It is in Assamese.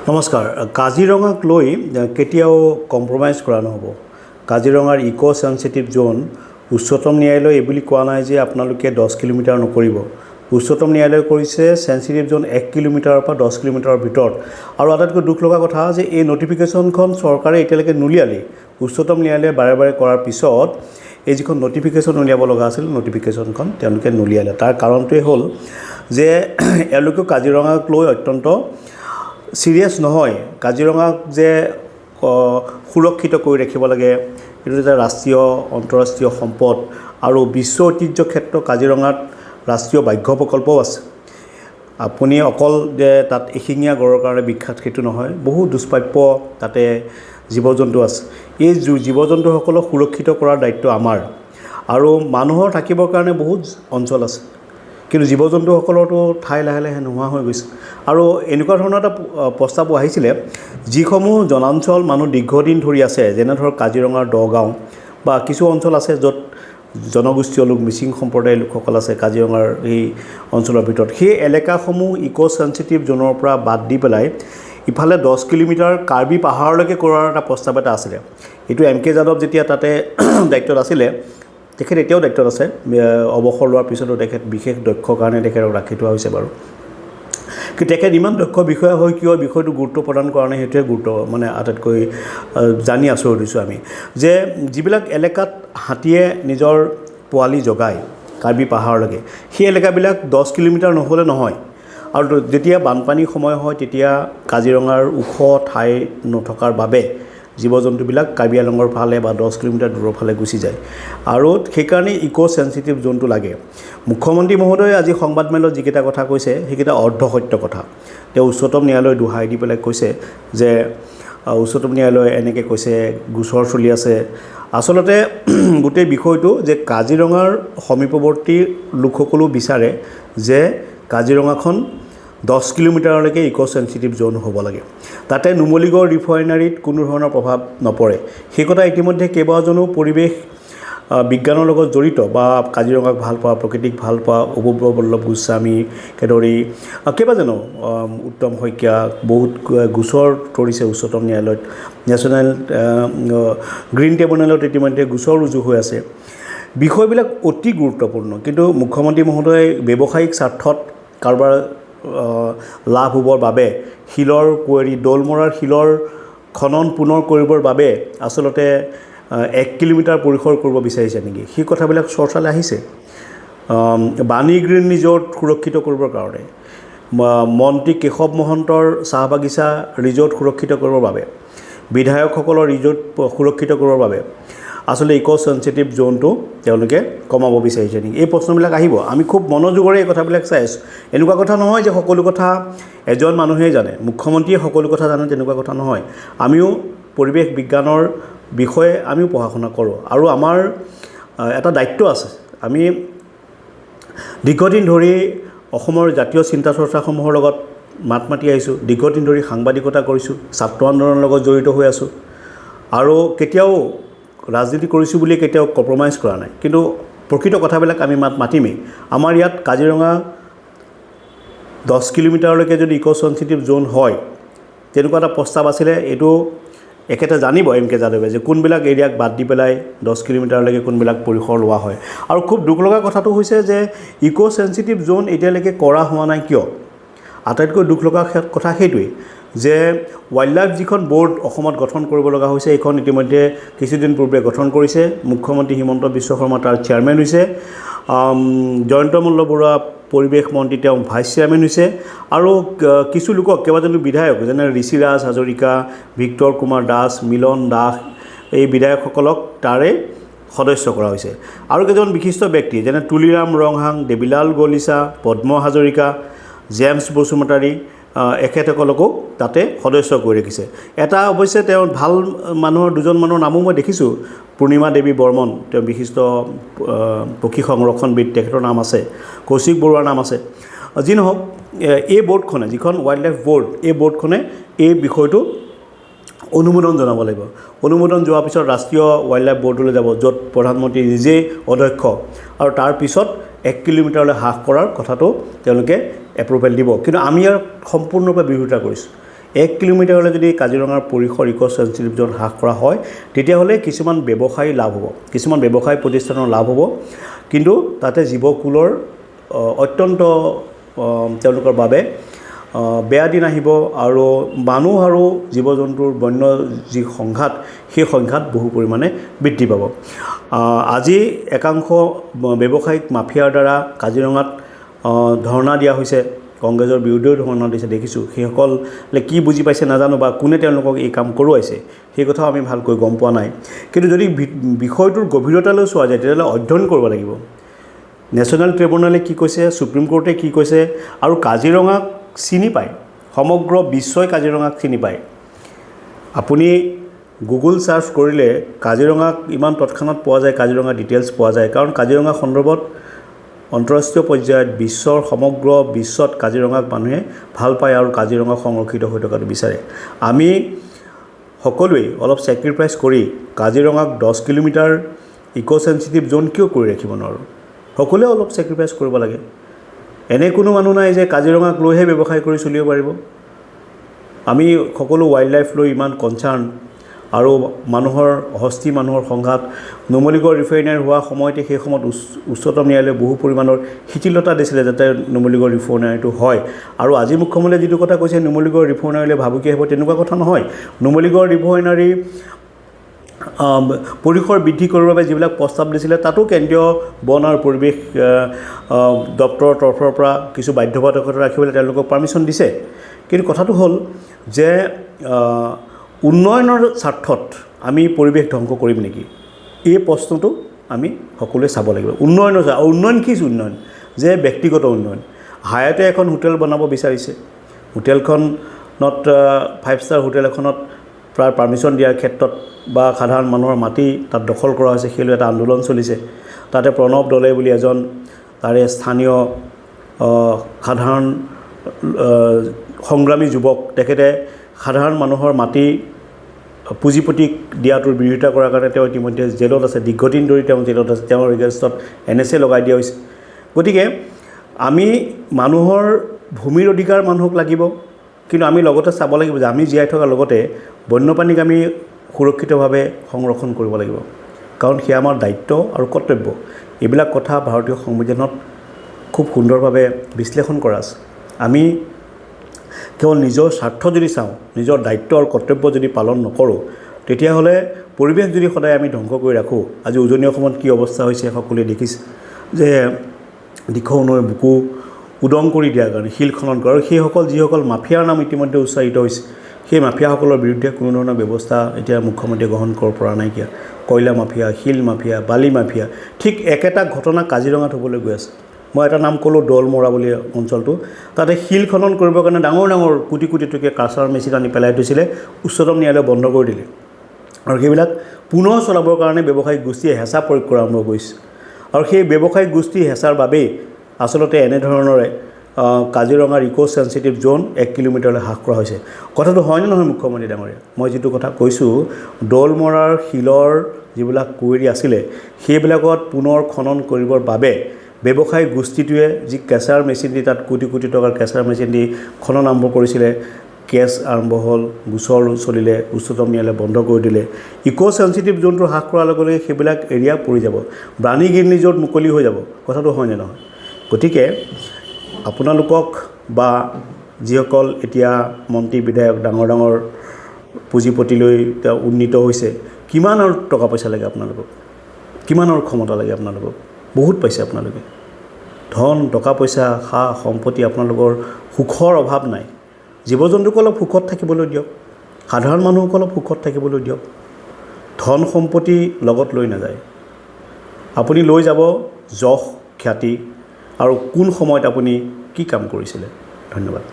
নমস্কাৰ। কাজিৰঙাক লৈ কেতিয়াও কম্প্ৰমাইজ কৰা নহ'ব। কাজিৰঙাৰ ইক' চেনচিটিভ জ'ন উচ্চতম ন্যায়ালয়ে এই বুলি কোৱা নাই যে আপোনালোকে 10 কিলোমিটাৰ নকৰিব। উচ্চতম ন্যায়ালয়ে কৰিছে চেনচিটিভ জ'ন 1 কিলোমিটাৰৰ পৰা 10 কিলোমিটাৰৰ ভিতৰত। আৰু আটাইতকৈ দুখ লগা কথা যে এই নটিফিকেশ্যনখন চৰকাৰে এতিয়ালৈকে নুলিয়ালেই। উচ্চতম ন্যায়ালয়ে বাৰে বাৰে কৰাৰ পিছত এই যিখন নটিফিকেশ্যন উলিয়াব লগা আছিল নটিফিকেশ্যনখন তেওঁলোকে নুলিয়ালে। তাৰ কাৰণটোৱে হ'ল যে এওঁলোকেও কাজিৰঙাক লৈ অত্যন্ত চিৰিয়াছ নহয়। কাজিৰঙাক যে সুৰক্ষিত কৰি ৰাখিব লাগে, এইটো এটা ৰাষ্ট্ৰীয় আন্তঃৰাষ্ট্ৰীয় সম্পদ আৰু বিশ্ব ঐতিহ্য ক্ষেত্ৰ কাজিৰঙাত ৰাষ্ট্ৰীয় ব্যাঘ্ৰ প্ৰকল্পও আছে। আপুনি অকল যে তাত এশিঙীয়া গড়ৰ কাৰণে বিখ্যাত সেইটো নহয়, বহু দুষ্প্ৰাপ্য তাতে জীৱ জন্তু আছে। এই জীৱ জন্তুসকলক সুৰক্ষিত কৰাৰ দায়িত্ব আমাৰ। আৰু মানুহৰ থাকিবৰ কাৰণে বহুত অঞ্চল আছে, কিন্তু জীৱ জন্তুসকলৰতো ঠাই লাহে লাহে নোহোৱা হৈ গৈছে। আৰু এনেকুৱা ধৰণৰ এটা প্ৰস্তাৱ আহিছিলে, যিসমূহ জনাঞ্চল মানুহ দীৰ্ঘদিন ধৰি আছে, যেনে ধৰক কাজিৰঙাৰ দগাঁও বা কিছু অঞ্চল আছে য'ত জনগোষ্ঠীয় লোক, মিচিং সম্প্ৰদায়ৰ লোকসকল আছে কাজিৰঙাৰ এই অঞ্চলৰ ভিতৰত। সেই এলেকাসমূহ ইক' চেনচিটিভ জ'নৰ পৰা বাদ দি পেলাই ইফালে 10 কিলোমিটাৰ কাৰ্বি পাহাৰলৈকে কৰাৰ এটা প্ৰস্তাৱ এটা আছিলে। এইটো MK যাদৱ যেতিয়া তাতে দায়িত্বত আছিলে, তেখেত এতিয়াও দায়িত্বত আছে। অৱসৰ লোৱাৰ পিছতো তেখেত বিশেষ দক্ষ কাৰণে তেখেতক ৰাখি থোৱা হৈছে বাৰু। কিন্তু তেখেত ইমান দক্ষ বিষয়া হৈ কিয় বিষয়টো গুৰুত্ব প্ৰদান কৰা নাই, সেইটোৱে আটাইতকৈ জানি আচৰিত হৈছোঁ আমি। যে যিবিলাক এলেকাত হাতীয়ে নিজৰ পোৱালি জগায় কাৰ্বি পাহাৰলৈকে, সেই এলেকাবিলাক 10 কিলোমিটাৰ নহ'লে নহয়। আৰু যেতিয়া বানপানীৰ সময় হয় তেতিয়া কাজিৰঙাৰ ওখ ঠাই নথকাৰ বাবে জীৱ জন্তুবিলাক কাৰ্বি আংলঙৰ ফালে বা 10 কিলোমিটাৰ দূৰৰ ফালে গুচি যায়। আৰু সেইকাৰণে ইক' চেনচিটিভ জ'নটো লাগে। মুখ্যমন্ত্ৰী মহোদয়ে আজি সংবাদমেলত যিকেইটা কথা কৈছে সেইকেইটা অৰ্ধসত্য কথা। তেওঁ উচ্চতম ন্যায়ালয়ে দোহাই দি পেলাই কৈছে যে উচ্চতম ন্যায়ালয়ে এনেকৈ কৈছে, গোচৰ চলি আছে। আচলতে গোটেই বিষয়টো যে কাজিৰঙাৰ সমীপৱৰ্তী লোকসকলেও বিচাৰে যে কাজিৰঙাখন 10 কিলোমিটাৰলৈকে ইক' চেনচিটিভ জ'ন হ'ব লাগে। তাতে নুমলীগড় ৰিফাইনাৰীত কোনো ধৰণৰ প্ৰভাৱ নপৰে। সেই কথা ইতিমধ্যে কেইবাজনো পৰিৱেশ বিজ্ঞানৰ লগত জড়িত বা কাজিৰঙাক ভাল পোৱা, প্ৰকৃতিক ভাল পোৱা অপূৰ্ব বল্লভ গোস্বামীকে ধৰি কেইবাজনো, উত্তম শইকীয়া, বহুত গোচৰ তৰিছে উচ্চতম ন্যায়ালয়ত। নেশ্যনেল গ্ৰীণ ট্ৰিবিউনেলত ইতিমধ্যে গোচৰ ৰুজু হৈ আছে। বিষয়বিলাক অতি গুৰুত্বপূৰ্ণ, কিন্তু মুখ্যমন্ত্ৰী মহোদয়ে ব্যৱসায়িক স্বাৰ্থত কাৰোবাৰ লাভ হ'বৰ বাবে শিলৰ কুঁৱৰী, দৌলমৰাৰ শিলৰ খনন পুনৰ কৰিবৰ বাবে আচলতে 1 কিলোমিটাৰ পৰিসৰ কৰিব বিচাৰিছে নেকি, সেই কথাবিলাক চৰ্চালৈ আহিছে। বাণী গ্ৰীণ ৰিজৰ্ট সুৰক্ষিত কৰিবৰ কাৰণে, মন্ত্ৰী কেশৱ মহন্তৰ চাহ বাগিচা ৰিজৰ্ট সুৰক্ষিত কৰিবৰ বাবে, বিধায়কসকলৰ ৰিজৰ্ট সুৰক্ষিত কৰিবৰ বাবে আচলতে ইক' চেনচিটিভ জ'নটো তেওঁলোকে কমাব বিচাৰিছে নেকি, এই প্ৰশ্নবিলাক আহিব। আমি খুব মনোযোগেৰে এই কথাবিলাক চাই আছোঁ। এনেকুৱা কথা নহয় যে সকলো কথা এজন মানুহেই জানে, মুখ্যমন্ত্ৰীয়ে সকলো কথা জানে, তেনেকুৱা কথা নহয়। আমিও পৰিৱেশ বিজ্ঞানৰ বিষয়ে আমিও পঢ়া শুনা কৰোঁ আৰু আমাৰ এটা দায়িত্ব আছে। আমি দীৰ্ঘদিন ধৰি অসমৰ জাতীয় চিন্তা চৰ্চাসমূহৰ লগত মাত মাতি আহিছোঁ, দীৰ্ঘদিন ধৰি সাংবাদিকতা কৰিছোঁ, ছাত্ৰ আন্দোলনৰ লগত জড়িত হৈ আছোঁ আৰু কেতিয়াও ৰাজনীতি কৰিছোঁ বুলি কেতিয়াও কম্প্ৰমাইজ কৰা নাই। কিন্তু প্ৰকৃত কথাবিলাক আমি মাতিমেই। আমাৰ ইয়াত কাজিৰঙা 10 কিলোমিটাৰলৈকে যদি ইক' চেনচিটিভ জ'ন হয়, তেনেকুৱা এটা প্ৰস্তাৱ আছিলে। এইটো একেটা জানিব MK যাদৱে যে কোনবিলাক এৰিয়াক বাদ দি পেলাই 10 কিলোমিটাৰলৈকে কোনবিলাক পৰিসৰ লোৱা হয়। আৰু খুব দুখ লগা কথাটো হৈছে যে ইক' চেনচিটিভ জ'ন এতিয়ালৈকে কৰা হোৱা নাই কিয়। আটাইতকৈ দুখ লগা কথা সেইটোৱেই যে ৱাইল্ড লাইফ যিখন ব'ৰ্ড অসমত গঠন কৰিব লগা হৈছে, এইখন ইতিমধ্যে কিছুদিন পূৰ্বে গঠন কৰিছে। মুখ্যমন্ত্ৰী হিমন্ত বিশ্ব শৰ্মা তাৰ চেয়াৰমেন হৈছে, জয়ন্ত মল্ল বৰুৱা পৰিৱেশ মন্ত্ৰী তেওঁ ভাইচ চেয়াৰমেন হৈছে, আৰু কিছু লোকক, কেইবাজনো বিধায়ক যেনে ঋষিৰাজ হাজৰিকা, ভিক্টৰ কুমাৰ দাস, মিলন দাস, এই বিধায়কসকলক তাৰে সদস্য কৰা হৈছে। আৰু কেইজন বিশিষ্ট ব্যক্তি যেনে তুলিৰাম ৰংহাং, দেৱীলাল গলিচা, পদ্ম হাজৰিকা, জেমছ বসুমতাৰী, এখেতসকলকো তাতে সদস্য কৰি ৰাখিছে। এটা অৱশ্যে তেওঁ ভাল মানুহৰ দুজন মানুহৰ নামো মই দেখিছোঁ, পূৰ্ণিমা দেৱী বৰ্মন, তেওঁ বিশিষ্ট পক্ষী সংৰক্ষণবিদ, তেখেতৰ নাম আছে, কৌশিক বৰুৱাৰ নাম আছে। যি নহওক, এই ব'ৰ্ডখনে, যিখন ৱাইল্ড লাইফ ব'ৰ্ড, এই ব'ৰ্ডখনে এই বিষয়টো অনুমোদন জনাব লাগিব। অনুমোদন যোৱাৰ পিছত ৰাষ্ট্ৰীয় ৱাইল্ড লাইফ ব'ৰ্ডলৈ যাব, য'ত প্ৰধানমন্ত্ৰী নিজেই অধ্যক্ষ, আৰু তাৰ পিছত 1 কিলোমিটাৰলৈ হ্ৰাস কৰাৰ কথাটো তেওঁলোকে এপ্ৰুভেল দিব। কিন্তু আমি ইয়াৰ সম্পূৰ্ণৰূপে বিৰোধিতা কৰিছোঁ। 1 কিলোমিটাৰলৈ যদি কাজিৰঙাৰ পৰিসৰ ইক' চেনচিটিভ জ'ন হ্ৰাস কৰা হয় তেতিয়াহ'লে কিছুমান ব্যৱসায়ী লাভ হ'ব, কিছুমান ব্যৱসায় প্ৰতিষ্ঠানৰ লাভ হ'ব, কিন্তু তাতে জীৱকুলৰ অত্যন্ত তেওঁলোকৰ বাবে বেয়া দিন আহিব আৰু মানুহ আৰু জীৱ জন্তুৰ বন্য যি সংঘাত সেই সংঘাত বহু পৰিমাণে বৃদ্ধি পাব। আজি একাংশ ব্যৱসায়িক মাফিয়াৰ দ্বাৰা কাজিৰঙাত ধৰ্ণা দিয়া হৈছে, কংগ্ৰেছৰ বিৰুদ্ধেও ধৰ্ণা দিছে দেখিছোঁ। সেইসকলে কি বুজি পাইছে নাজানো বা কোনে তেওঁলোকক এই কাম কৰোৱাইছে সেই কথাও আমি ভালকৈ গম পোৱা নাই। কিন্তু যদি বিষয়টোৰ গভীৰতালৈ চোৱা যায় তেতিয়াহ'লে অধ্যয়ন কৰিব লাগিব। নেশ্যনেল ট্ৰিবিউনেলে কি কৈছে, সুপ্ৰিম কোৰ্টে কি কৈছে, আৰু কাজিৰঙাক চিনি পায়, সমগ্ৰ বিশ্বই কাজিৰঙাক চিনি পায়। আপুনি গুগল চাৰ্চ কৰিলে কাজিৰঙাক ইমান তৎক্ষণাত পোৱা যায়, কাজিৰঙা ডিটেইলছ পোৱা যায়, কাৰণ কাজিৰঙা সন্দৰ্ভত আন্তঃৰাষ্ট্ৰীয় পৰ্যায়ত সমগ্ৰ বিশ্বত কাজিৰঙাক মানুহে ভাল পায় আৰু কাজিৰঙা সংৰক্ষিত হৈ থকাটো বিচাৰে। আমি সকলোৱে অলপ ছেক্ৰিফাইচ কৰি কাজিৰঙাক 10 কিলোমিটাৰ ইক' চেনচিটিভ জ'ন কিয় কৰি ৰাখিব নোৱাৰোঁ? সকলোৱে অলপ ছেক্ৰিফাইচ কৰিব লাগে। এনে কোনো মানুহ নাই যে কাজিৰঙাক লৈহে ব্যৱসায় কৰি চলিব পাৰিব। আমি সকলো ৱাইল্ড লাইফ লৈ ইমান কনচাৰ্ণ, আৰু মানুহৰ হস্তি, মানুহৰ সংঘাত। নুমলীগড় ৰিফাইনাৰী হোৱা সময়তে সেই সময়ত উচ্চতম ন্যায়ালয়ে বহু পৰিমাণৰ শিথিলতা দিছিলে যাতে নুমলীগড় ৰিফাইনাৰীটো হয়। আৰু আজি মুখ্যমন্ত্ৰীয়ে যিটো কথা কৈছে নুমলীগড় ৰিফাইনাৰীলৈ ভাবুকি আহিব, তেনেকুৱা কথা নহয়। নুমলীগড় ৰিফাইনাৰী পৰিসৰ বৃদ্ধি কৰিবৰ বাবে যিবিলাক প্ৰস্তাৱ দিছিলে তাতো কেন্দ্ৰীয় বন আৰু পৰিৱেশ দপ্তৰৰ তৰফৰ পৰা কিছু বাধ্যবাধকতা ৰাখিবলৈ তেওঁলোকক পাৰ্মিশ্যন দিছে। কিন্তু কথাটো হ'ল যে উন্নয়নৰ স্বাৰ্থত আমি পৰিৱেশ ধ্বংস কৰিম নেকি? এই প্ৰশ্নটো আমি সকলোৱে চাব লাগিব। উন্নয়ন কি উন্নয়ন? যে ব্যক্তিগত উন্নয়ন। হায়াতে এখন হোটেল বনাব বিচাৰিছে, হোটেলখনত 5 ষ্টাৰ হোটেল এখনত প্ৰায় পাৰ্মিশ্যন দিয়াৰ ক্ষেত্ৰত বা সাধাৰণ মানুহৰ মাটি তাত দখল কৰা হৈছে, সেইটো এটা আন্দোলন চলিছে। তাতে প্ৰণৱ দলে বুলি এজন তাৰে স্থানীয় সাধাৰণ সংগ্ৰামী যুৱক, তেখেতে সাধাৰণ মানুহৰ মাটি পুঁজিপতিক দিয়াটোৰ বিৰোধিতা কৰাৰ কাৰণে তেওঁ ইতিমধ্যে জেলত আছে, দীৰ্ঘদিন ধৰি তেওঁ জেলত আছে, তেওঁৰ এগেইনষ্টত NSA লগাই দিয়া হৈছে। গতিকে আমি মানুহৰ ভূমিৰ অধিকাৰ মানুহক লাগিব, কিন্তু আমি লগতে চাব লাগিব যে আমি জীয়াই থকাৰ লগতে বন্যপ্ৰাণীক আমি সুৰক্ষিতভাৱে সংৰক্ষণ কৰিব লাগিব, কাৰণ সেয়া আমাৰ দায়িত্ব আৰু কৰ্তব্য। এইবিলাক কথা ভাৰতীয় সংবিধানত খুব সুন্দৰভাৱে বিশ্লেষণ কৰা আছে। আমি কেৱল নিজৰ স্বাৰ্থ যদি চাওঁ, নিজৰ দায়িত্ব আৰু কৰ্তব্য যদি পালন নকৰোঁ, তেতিয়াহ'লে পৰিৱেশ যদি সদায় আমি ধ্বংস কৰি ৰাখোঁ, আজি উজনি অসমত কি অৱস্থা হৈছে সকলোৱে দেখিছে যে দিখৌ নৈৰ বুকু উদং কৰি দিয়াৰ কাৰণে শিল খনন কৰে, আৰু সেইসকল যিসকল মাফিয়াৰ নাম ইতিমধ্যে উচ্চাৰিত হৈছে, সেই মাফিয়াসকলৰ বিৰুদ্ধে কোনো ধৰণৰ ব্যৱস্থা এতিয়া মুখ্যমন্ত্ৰীয়ে গ্ৰহণ কৰিব পৰা নাইকিয়া। কয়লা মাফিয়া, শিল মাফিয়া, বালি মাফিয়া, ঠিক একেটা ঘটনা কাজিৰঙাত হ'বলৈ গৈ আছে। মই এটা নাম ক'লোঁ দলমৰা বুলি অঞ্চলটো, তাতে শিল খনন কৰিবৰ কাৰণে ডাঙৰ ডাঙৰ কোটি কোটি টকীয়া কাছাৰ মেচিন আনি পেলাই থৈছিলে, উচ্চতম ন্যায়ালয়ে বন্ধ কৰি দিলে। আৰু সেইবিলাক পুনৰ চলাবৰ কাৰণে ব্যৱসায়িক গোষ্ঠীয়ে হেঁচা প্ৰয়োগ কৰা আৰম্ভ কৰিছে, আৰু সেই ব্যৱসায়িক গোষ্ঠীৰ হেঁচাৰ বাবেই আচলতে এনেধৰণৰে কাজিৰঙাৰ ইক' চেনচিটিভ জ'ন 1 কিলোমিটাৰলৈ হ্ৰাস কৰা হৈছে। কথাটো হয়নে নহয় মুখ্যমন্ত্ৰী ডাঙৰীয়া? মই যিটো কথা কৈছোঁ, দলমৰাৰ শিলৰ যিবিলাক কুঁৱেৰী আছিলে সেইবিলাকত পুনৰ খনন কৰিবৰ বাবে ব্যৱসায়িক গোষ্ঠীটোৱে যি কেঁচাৰ মেচিন দি তাত কোটি কোটি টকাৰ কেঁচাৰ মেচিন দি খনন আৰম্ভ কৰিছিলে, কেছ আৰম্ভ হ'ল, গোচৰ চলিলে, উচ্চতম ন্যায়ালয়ে বন্ধ কৰি দিলে। ইক' চেনচিটিভ জ'নটো হ্ৰাস কৰাৰ লগে লগে সেইবিলাক এৰিয়া পৰি যাব, ব্ৰাণী গ্ৰীণলি য'ত মুকলি হৈ যাব। কথাটো হয়নে নহয়? গতিকে আপোনালোকক বা যিসকল এতিয়া মন্ত্ৰী বিধায়ক ডাঙৰ ডাঙৰ পুঁজিপতিলৈ তেওঁ উন্নীত হৈছে, কিমান আৰু টকা পইচা লাগে আপোনালোকক? কিমান আৰু ক্ষমতা লাগে আপোনালোকক? বহুত পাইছে আপোনালোকে। ধন টকা পইচা সা সম্পত্তি আপোনালোকৰ সুখৰ অভাৱ নাই। জীৱ জন্তুক অলপ সুখত থাকিবলৈ দিয়ক, সাধাৰণ মানুহক অলপ সুখত থাকিবলৈ দিয়ক। ধন সম্পত্তি লগত লৈ নাযায়, আপুনি লৈ যাব যশ খ্যাতি আৰু কোন সময়ত আপুনি কি কাম কৰিছিলে। ধন্যবাদ।